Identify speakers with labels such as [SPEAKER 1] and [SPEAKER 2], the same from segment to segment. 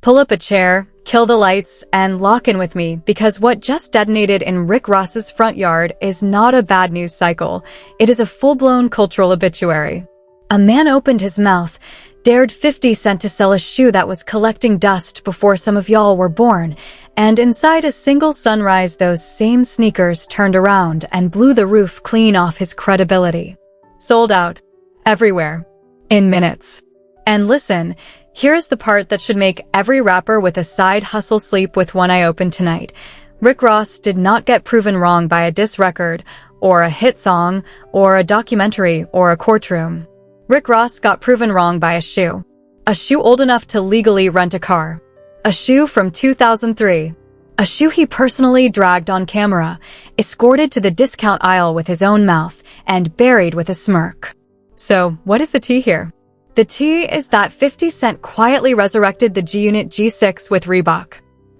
[SPEAKER 1] Pull up a chair, kill the lights, and lock in with me, because what just detonated in Rick Ross's front yard is not a bad news cycle. It is a full-blown cultural obituary. A man opened his mouth, dared 50 Cent to sell a shoe that was collecting dust before some of y'all were born, and inside a single sunrise those same sneakers turned around and blew the roof clean off his credibility. Sold out. Everywhere. In minutes. And listen, here's the part that should make every rapper with a side hustle sleep with one eye open tonight. Rick Ross did not get proven wrong by a diss record, or a hit song, or a documentary, or a courtroom. Rick Ross got proven wrong by a shoe. A shoe old enough to legally rent a car. A shoe from 2003. A shoe he personally dragged on camera, escorted to the discount aisle with his own mouth, and buried with a smirk. So, what is the tea here? The tea is that 50 Cent quietly resurrected the G-Unit G6 with Reebok.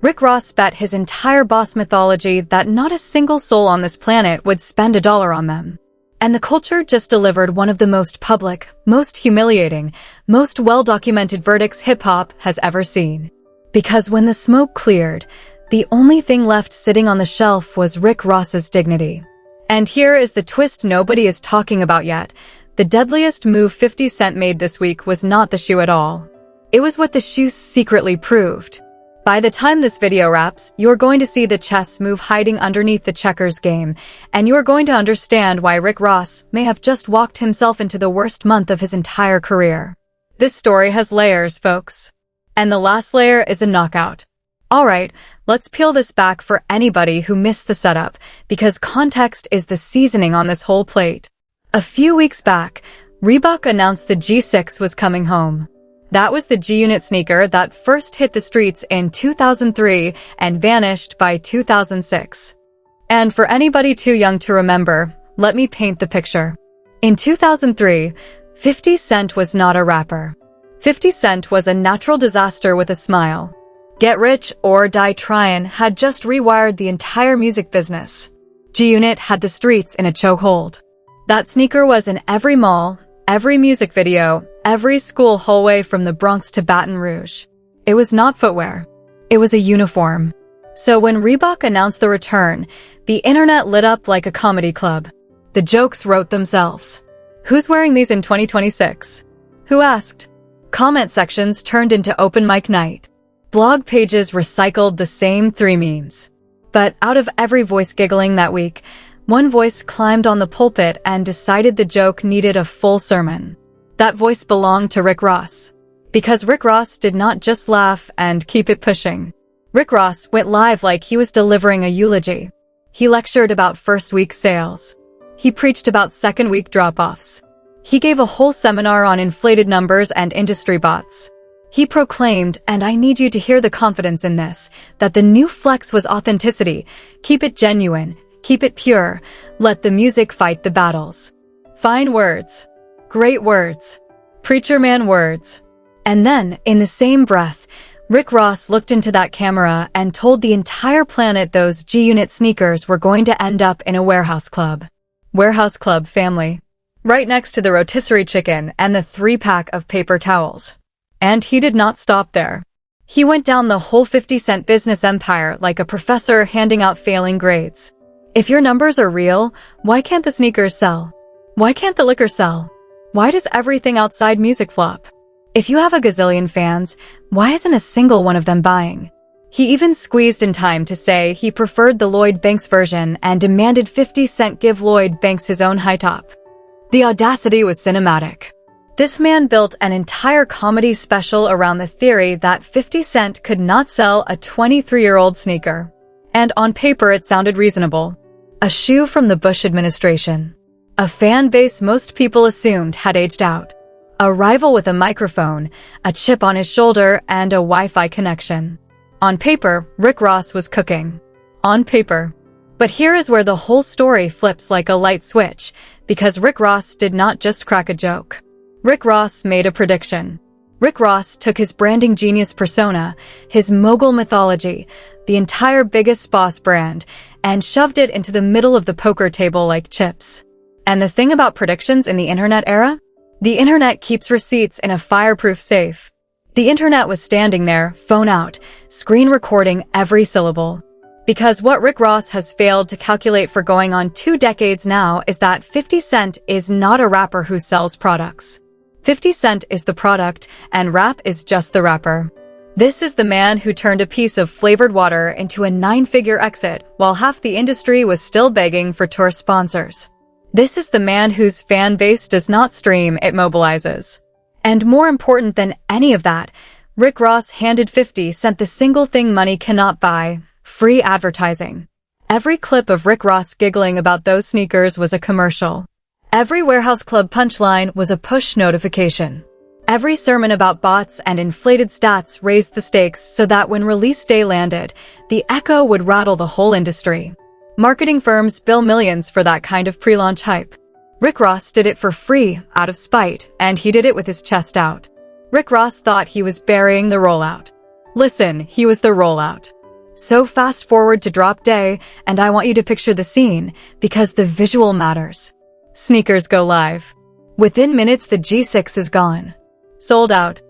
[SPEAKER 1] Rick Ross bet his entire boss mythology that not a single soul on this planet would spend $1 on them. And the culture just delivered one of the most public, most humiliating, most well-documented verdicts hip-hop has ever seen. Because when the smoke cleared, the only thing left sitting on the shelf was Rick Ross's dignity. And here is the twist nobody is talking about yet. The deadliest move 50 Cent made this week was not the shoe at all. It was what the shoe secretly proved. By the time this video wraps, you're going to see the chess move hiding underneath the checkers game, and you're going to understand why Rick Ross may have just walked himself into the worst month of his entire career. This story has layers, folks. And the last layer is a knockout. Alright, let's peel this back for anybody who missed the setup, because context is the seasoning on this whole plate. A few weeks back, Reebok announced the G6 was coming home. That was the G-Unit sneaker that first hit the streets in 2003 and vanished by 2006. And for anybody too young to remember, let me paint the picture. In 2003, 50 Cent was not a rapper. 50 Cent was a natural disaster with a smile. Get Rich or Die Tryin' had just rewired the entire music business. G-Unit had the streets in a chokehold. That sneaker was in every mall, every music video, every school hallway from the Bronx to Baton Rouge. It was not footwear. It was a uniform. So when Reebok announced the return, the internet lit up like a comedy club. The jokes wrote themselves. Who's wearing these in 2026? Who asked? Comment sections turned into open mic night. Blog pages recycled the same 3 memes. But out of every voice giggling that week, one voice climbed on the pulpit and decided the joke needed a full sermon. That voice belonged to Rick Ross. Because Rick Ross did not just laugh and keep it pushing. Rick Ross went live like he was delivering a eulogy. He lectured about first-week sales. He preached about second-week drop-offs. He gave a whole seminar on inflated numbers and industry bots. He proclaimed, and I need you to hear the confidence in this, that the new flex was authenticity. Keep it genuine. Keep it pure. Let the music fight the battles. Fine words. Great words. Preacher man words. And then, in the same breath, Rick Ross looked into that camera and told the entire planet those G-Unit sneakers were going to end up in a warehouse club. Warehouse club family. Right next to the rotisserie chicken and the 3-pack of paper towels. And he did not stop there. He went down the whole 50 Cent business empire like a professor handing out failing grades. If your numbers are real, why can't the sneakers sell? Why can't the liquor sell? Why does everything outside music flop? If you have a gazillion fans, why isn't a single one of them buying? He even squeezed in time to say he preferred the Lloyd Banks version and demanded 50 Cent give Lloyd Banks his own high top. The audacity was cinematic. This man built an entire comedy special around the theory that 50 Cent could not sell a 23-year-old sneaker. And on paper it sounded reasonable. A shoe from the Bush administration. A fan base most people assumed had aged out. A rival with a microphone, a chip on his shoulder, and a Wi-Fi connection. On paper, Rick Ross was cooking. On paper. But here is where the whole story flips like a light switch, because Rick Ross did not just crack a joke. Rick Ross made a prediction. Rick Ross took his branding genius persona, his mogul mythology, the entire Biggest Boss brand, and shoved it into the middle of the poker table like chips. And the thing about predictions in the internet era? The internet keeps receipts in a fireproof safe. The internet was standing there, phone out, screen recording every syllable. Because what Rick Ross has failed to calculate for going on 2 decades now is that 50 Cent is not a rapper who sells products. 50 Cent is the product, and rap is just the rapper. This is the man who turned a piece of flavored water into a 9-figure exit while half the industry was still begging for tour sponsors. This is the man whose fan base does not stream, it mobilizes. And more important than any of that, Rick Ross handed 50 Cent the single thing money cannot buy: free advertising. Every clip of Rick Ross giggling about those sneakers was a commercial. Every warehouse club punchline was a push notification. Every sermon about bots and inflated stats raised the stakes so that when release day landed, the echo would rattle the whole industry. Marketing firms bill millions for that kind of pre-launch hype. Rick Ross did it for free, out of spite, and he did it with his chest out. Rick Ross thought he was burying the rollout. Listen, he was the rollout. So fast forward to drop day, and I want you to picture the scene, because the visual matters. Sneakers go live. Within minutes, the G6 is gone. Sold out.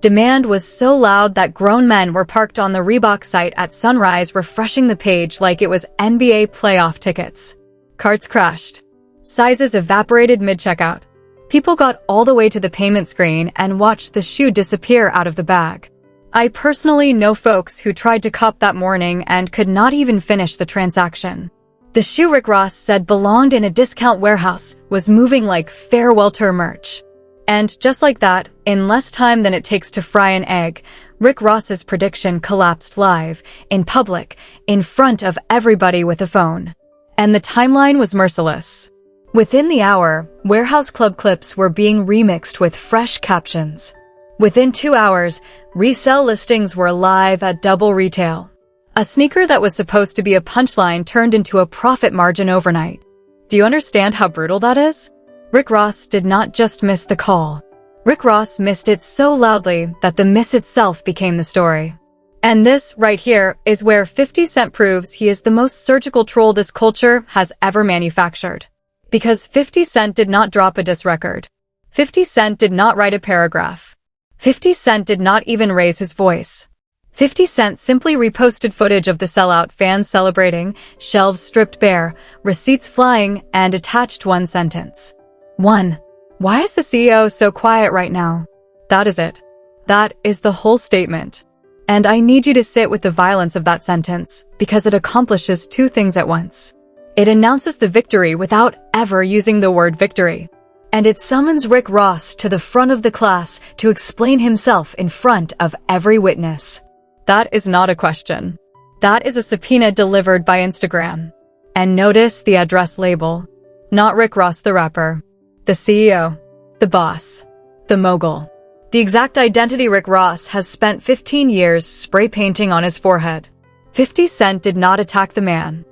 [SPEAKER 1] Demand was so loud that grown men were parked on the Reebok site at sunrise refreshing the page like it was NBA playoff tickets. Carts crashed. Sizes evaporated mid-checkout. People got all the way to the payment screen and watched the shoe disappear out of the bag. I personally know folks who tried to cop that morning and could not even finish the transaction. The shoe Rick Ross said belonged in a discount warehouse was moving like farewell tour merch. And just like that, in less time than it takes to fry an egg, Rick Ross's prediction collapsed live, in public, in front of everybody with a phone. And the timeline was merciless. Within the hour, warehouse club clips were being remixed with fresh captions. Within 2 hours, resale listings were live at double retail. A sneaker that was supposed to be a punchline turned into a profit margin overnight. Do you understand how brutal that is? Rick Ross did not just miss the call. Rick Ross missed it so loudly that the miss itself became the story. And this, right here, is where 50 Cent proves he is the most surgical troll this culture has ever manufactured. Because 50 Cent did not drop a diss record. 50 Cent did not write a paragraph. 50 Cent did not even raise his voice. 50 Cent simply reposted footage of the sellout fans celebrating, shelves stripped bare, receipts flying, and attached one sentence. 1. Why is the CEO so quiet right now? That is it. That is the whole statement. And I need you to sit with the violence of that sentence, because it accomplishes 2 things at once. It announces the victory without ever using the word victory. And it summons Rick Ross to the front of the class to explain himself in front of every witness. That is not a question. That is a subpoena delivered by Instagram. And notice the address label. Not Rick Ross the rapper. The CEO. The boss. The mogul. The exact identity Rick Ross has spent 15 years spray painting on his forehead. 50 Cent did not attack the man.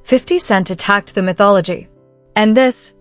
[SPEAKER 1] 50 Cent attacked the mythology. And this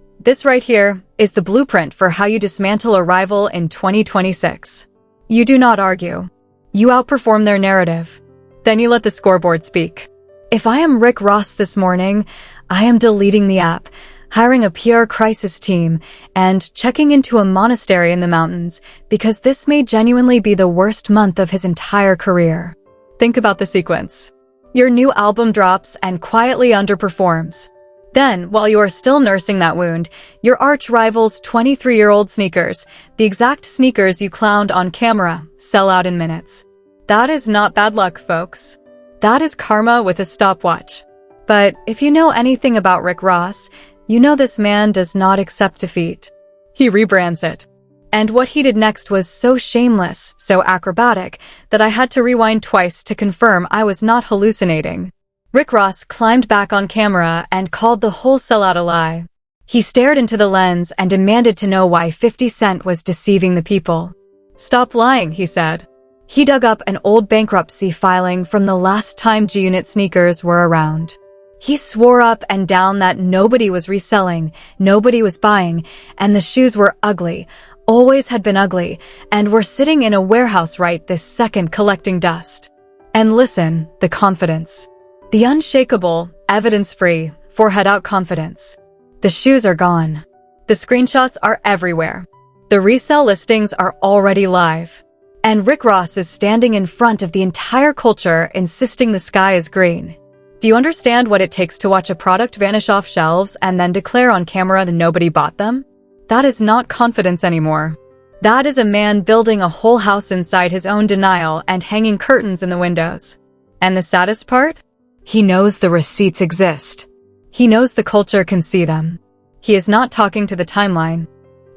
[SPEAKER 1] right here, is the blueprint for how you dismantle a rival in 2026. You do not argue. You outperform their narrative. Then you let the scoreboard speak. If I am Rick Ross this morning, I am deleting the app, hiring a PR crisis team, and checking into a monastery in the mountains, because this may genuinely be the worst month of his entire career. Think about the sequence. Your new album drops and quietly underperforms. Then, while you are still nursing that wound, your arch rival's 23-year-old sneakers, the exact sneakers you clowned on camera, sell out in minutes. That is not bad luck, folks. That is karma with a stopwatch. But if you know anything about Rick Ross, you know this man does not accept defeat. He rebrands it. And what he did next was so shameless, so acrobatic, that I had to rewind twice to confirm I was not hallucinating. Rick Ross climbed back on camera and called the whole sellout a lie. He stared into the lens and demanded to know why 50 Cent was deceiving the people. Stop lying, he said. He dug up an old bankruptcy filing from the last time G-Unit sneakers were around. He swore up and down that nobody was reselling, nobody was buying, and the shoes were ugly, always had been ugly, and were sitting in a warehouse right this second collecting dust. And listen, the confidence. The unshakable, evidence-free, forehead-out confidence. The shoes are gone. The screenshots are everywhere. The resale listings are already live. And Rick Ross is standing in front of the entire culture, insisting the sky is green. Do you understand what it takes to watch a product vanish off shelves and then declare on camera that nobody bought them? That is not confidence anymore. That is a man building a whole house inside his own denial and hanging curtains in the windows. And the saddest part? He knows the receipts exist. He knows the culture can see them. He is not talking to the timeline.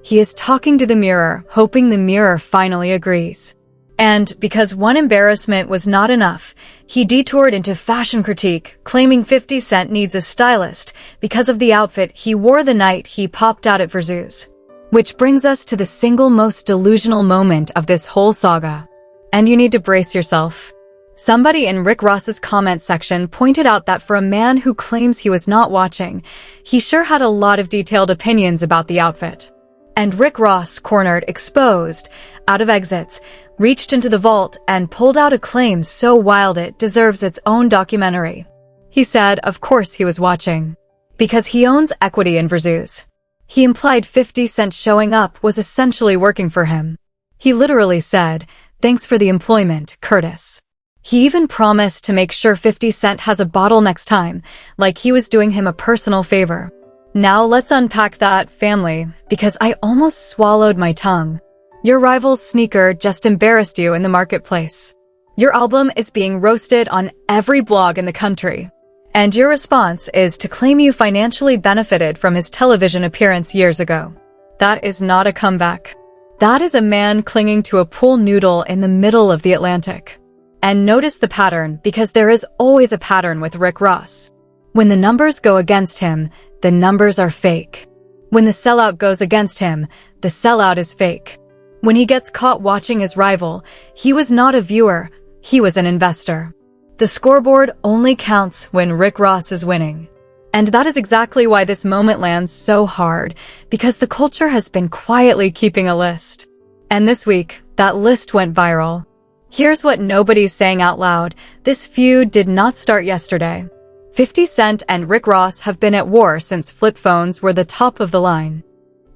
[SPEAKER 1] He is talking to the mirror, hoping the mirror finally agrees. And because one embarrassment was not enough, he detoured into fashion critique, claiming 50 Cent needs a stylist because of the outfit he wore the night he popped out at Verzuz. Which brings us to the single most delusional moment of this whole saga. And you need to brace yourself. Somebody in Rick Ross's comment section pointed out that for a man who claims he was not watching, he sure had a lot of detailed opinions about the outfit. And Rick Ross, cornered, exposed, out of exits, reached into the vault and pulled out a claim so wild it deserves its own documentary. He said, of course he was watching. Because he owns equity in Verzuz. He implied 50 Cent showing up was essentially working for him. He literally said, thanks for the employment, Curtis. He even promised to make sure 50 Cent has a bottle next time, like he was doing him a personal favor. Now let's unpack that, family, because I almost swallowed my tongue. Your rival's sneaker just embarrassed you in the marketplace. Your album is being roasted on every blog in the country. And your response is to claim you financially benefited from his television appearance years ago. That is not a comeback. That is a man clinging to a pool noodle in the middle of the Atlantic. And notice the pattern, because there is always a pattern with Rick Ross. When the numbers go against him, the numbers are fake. When the sellout goes against him, the sellout is fake. When he gets caught watching his rival, he was not a viewer, he was an investor. The scoreboard only counts when Rick Ross is winning. And that is exactly why this moment lands so hard, because the culture has been quietly keeping a list. And this week, that list went viral. Here's what nobody's saying out loud. This feud did not start yesterday. 50 Cent and Rick Ross have been at war since flip phones were the top of the line.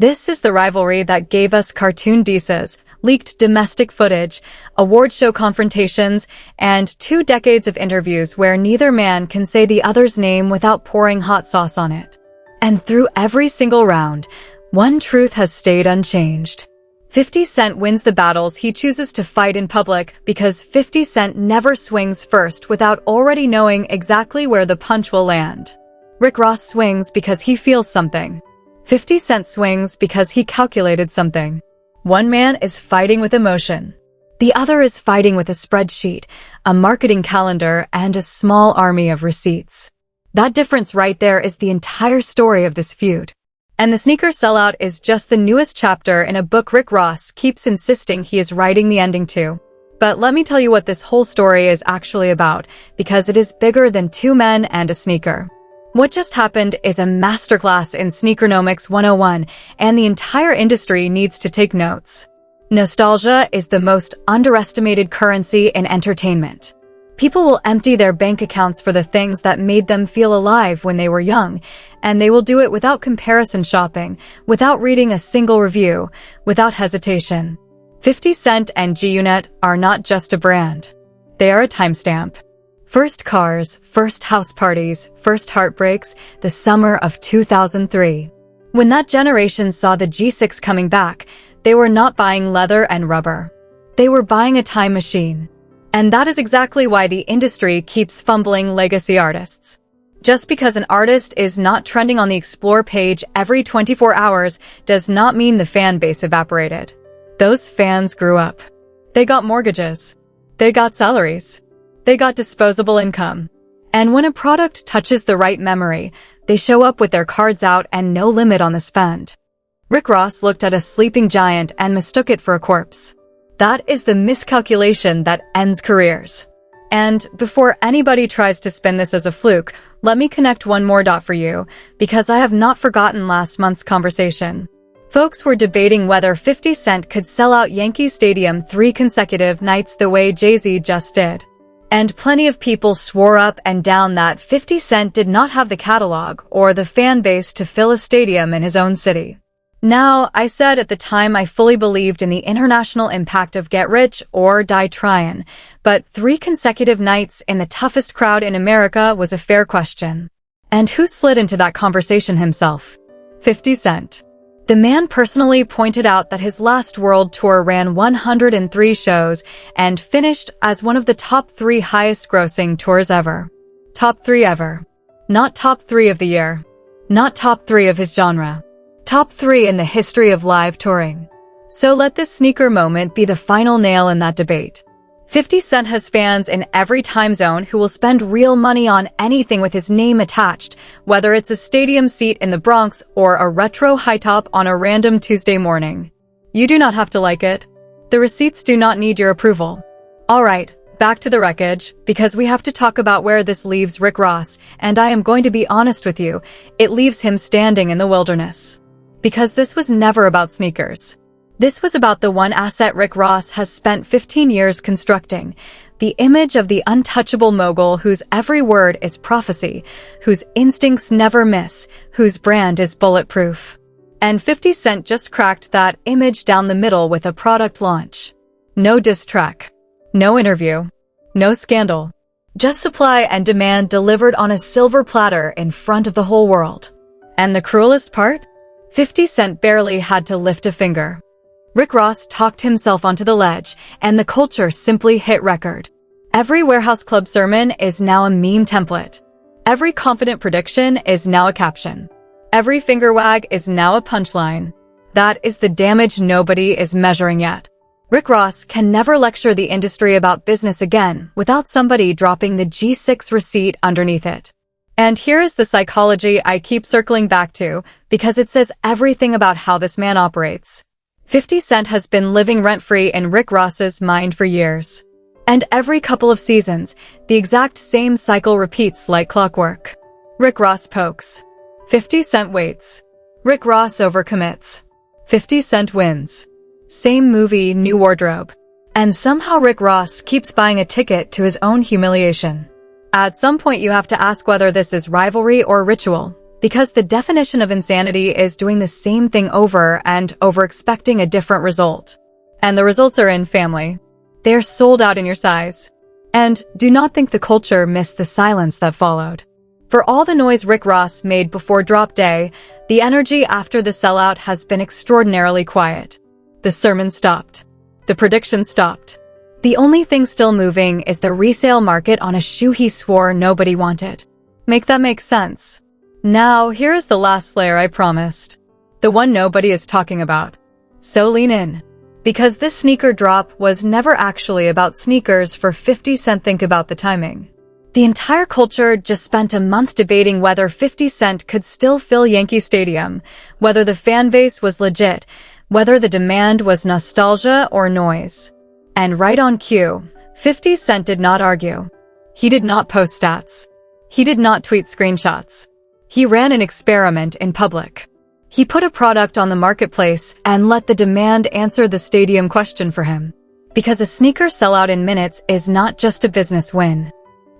[SPEAKER 1] This is the rivalry that gave us cartoon dices, leaked domestic footage, award show confrontations, and 2 decades of interviews where neither man can say the other's name without pouring hot sauce on it. And through every single round, one truth has stayed unchanged. 50 Cent wins the battles he chooses to fight in public because 50 Cent never swings first without already knowing exactly where the punch will land. Rick Ross swings because he feels something. 50 Cent swings because he calculated something. One man is fighting with emotion. The other is fighting with a spreadsheet, a marketing calendar, and a small army of receipts. That difference right there is the entire story of this feud. And the sneaker sellout is just the newest chapter in a book Rick Ross keeps insisting he is writing the ending to. But let me tell you what this whole story is actually about, because it is bigger than 2 men and a sneaker. What just happened is a masterclass in Sneakernomics 101, and the entire industry needs to take notes. Nostalgia is the most underestimated currency in entertainment. People will empty their bank accounts for the things that made them feel alive when they were young, and they will do it without comparison shopping, without reading a single review, without hesitation. 50 Cent and G-Unit are not just a brand. They are a timestamp. First cars, first house parties, first heartbreaks, the summer of 2003. When that generation saw the G6 coming back, they were not buying leather and rubber. They were buying a time machine. And that is exactly why the industry keeps fumbling legacy artists. Just because an artist is not trending on the Explore page every 24 hours does not mean the fan base evaporated. Those fans grew up. They got mortgages. They got salaries. They got disposable income. And when a product touches the right memory, they show up with their cards out and no limit on the spend. Rick Ross looked at a sleeping giant and mistook it for a corpse. That is the miscalculation that ends careers. And before anybody tries to spin this as a fluke, let me connect one more dot for you, because I have not forgotten last month's conversation. Folks were debating whether 50 Cent could sell out Yankee Stadium 3 consecutive nights the way Jay-Z just did. And plenty of people swore up and down that 50 Cent did not have the catalog or the fan base to fill a stadium in his own city. Now, I said at the time I fully believed in the international impact of get rich or die tryin', but 3 consecutive nights in the toughest crowd in America was a fair question. And who slid into that conversation himself? 50 Cent. The man personally pointed out that his last world tour ran 103 shows and finished as one of the top 3 highest-grossing tours ever. Top 3 ever. Not top 3 of the year. Not top 3 of his genre. Top 3 in the history of live touring. So let this sneaker moment be the final nail in that debate. 50 Cent has fans in every time zone who will spend real money on anything with his name attached, whether it's a stadium seat in the Bronx or a retro high top on a random Tuesday morning. You do not have to like it. The receipts do not need your approval. Alright, back to the wreckage, because we have to talk about where this leaves Rick Ross, and I am going to be honest with you, it leaves him standing in the wilderness. Because this was never about sneakers. This was about the one asset Rick Ross has spent 15 years constructing, the image of the untouchable mogul whose every word is prophecy, whose instincts never miss, whose brand is bulletproof. And 50 Cent just cracked that image down the middle with a product launch. No diss track. No interview. No scandal. Just supply and demand delivered on a silver platter in front of the whole world. And the cruelest part? 50 Cent barely had to lift a finger. Rick Ross talked himself onto the ledge, and the culture simply hit record. Every warehouse club sermon is now a meme template. Every confident prediction is now a caption. Every finger wag is now a punchline. That is the damage nobody is measuring yet. Rick Ross can never lecture the industry about business again without somebody dropping the G6 receipt underneath it. And here is the psychology I keep circling back to, because it says everything about how this man operates. 50 Cent has been living rent-free in Rick Ross's mind for years. And every couple of seasons, the exact same cycle repeats like clockwork. Rick Ross pokes. 50 Cent waits. Rick Ross overcommits. 50 Cent wins. Same movie, new wardrobe. And somehow Rick Ross keeps buying a ticket to his own humiliation. At some point you have to ask whether this is rivalry or ritual, because the definition of insanity is doing the same thing over and over expecting a different result. And the results are in family. They are sold out in your size. And do not think the culture missed the silence that followed. For all the noise Rick Ross made before drop day, the energy after the sellout has been extraordinarily quiet. The sermon stopped. The prediction stopped. The only thing still moving is the resale market on a shoe he swore nobody wanted. Make that make sense? Now, here is the last layer I promised. The one nobody is talking about. So lean in. Because this sneaker drop was never actually about sneakers for 50 Cent. Think about the timing. The entire culture just spent a month debating whether 50 Cent could still fill Yankee Stadium, whether the fan base was legit, whether the demand was nostalgia or noise. And right on cue, 50 Cent did not argue. He did not post stats. He did not tweet screenshots. He ran an experiment in public. He put a product on the marketplace and let the demand answer the stadium question for him. Because a sneaker sellout in minutes is not just a business win.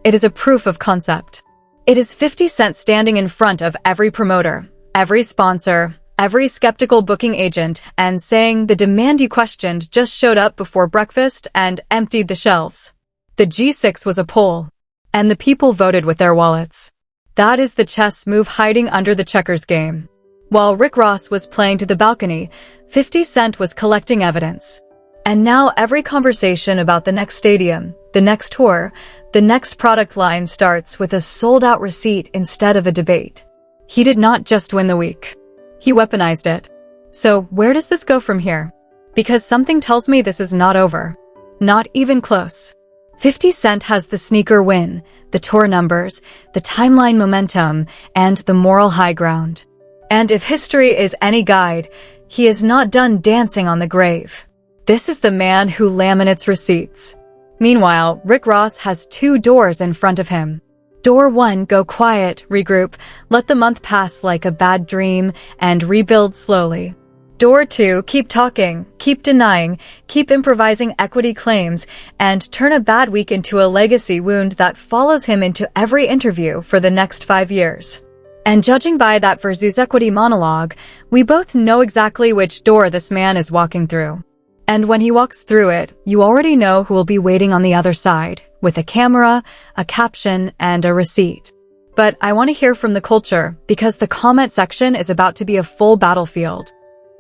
[SPEAKER 1] It is a proof of concept. It is 50 Cent standing in front of every promoter, every sponsor, every skeptical booking agent, and saying the demand you questioned just showed up before breakfast and emptied the shelves. The G6 was a poll, and the people voted with their wallets. That is the chess move hiding under the checkers game. While Rick Ross was playing to the balcony, 50 Cent was collecting evidence. And now every conversation about the next stadium, the next tour, the next product line starts with a sold-out receipt instead of a debate. He did not just win the week. He weaponized it. So where does this go from here? Because something tells me this is not over. Not even close. 50 Cent has the sneaker win, the tour numbers, the timeline momentum, and the moral high ground. And if history is any guide, he is not done dancing on the grave. This is the man who laminates receipts. Meanwhile, Rick Ross has 2 doors in front of him. Door 1, go quiet, regroup, let the month pass like a bad dream, and rebuild slowly. Door 2, keep talking, keep denying, keep improvising equity claims, and turn a bad week into a legacy wound that follows him into every interview for the next 5 years. And judging by that Verzuz equity monologue, we both know exactly which door this man is walking through. And when he walks through it, you already know who will be waiting on the other side, with a camera, a caption, and a receipt. But I want to hear from the culture, because the comment section is about to be a full battlefield.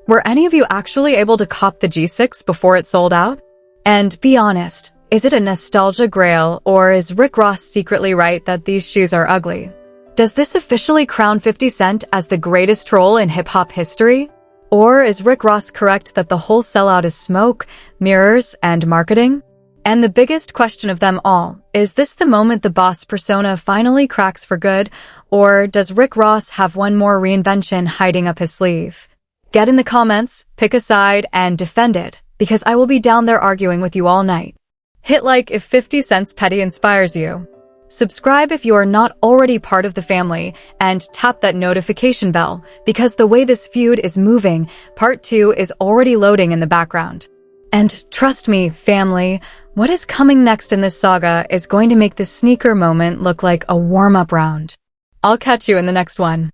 [SPEAKER 1] Were any of you actually able to cop the G6 before it sold out? And be honest, is it a nostalgia grail, or is Rick Ross secretly right that these shoes are ugly? Does this officially crown 50 Cent as the greatest troll in hip-hop history? Or is Rick Ross correct that the whole sellout is smoke, mirrors, and marketing? And the biggest question of them all, is this the moment the boss persona finally cracks for good, or does Rick Ross have one more reinvention hiding up his sleeve? Get in the comments, pick a side, and defend it, because I will be down there arguing with you all night. Hit like if 50 Cent's petty inspires you. Subscribe if you are not already part of the family, and tap that notification bell, because the way this feud is moving, part 2 is already loading in the background. And trust me, family, what is coming next in this saga is going to make this sneaker moment look like a warm-up round. I'll catch you in the next one.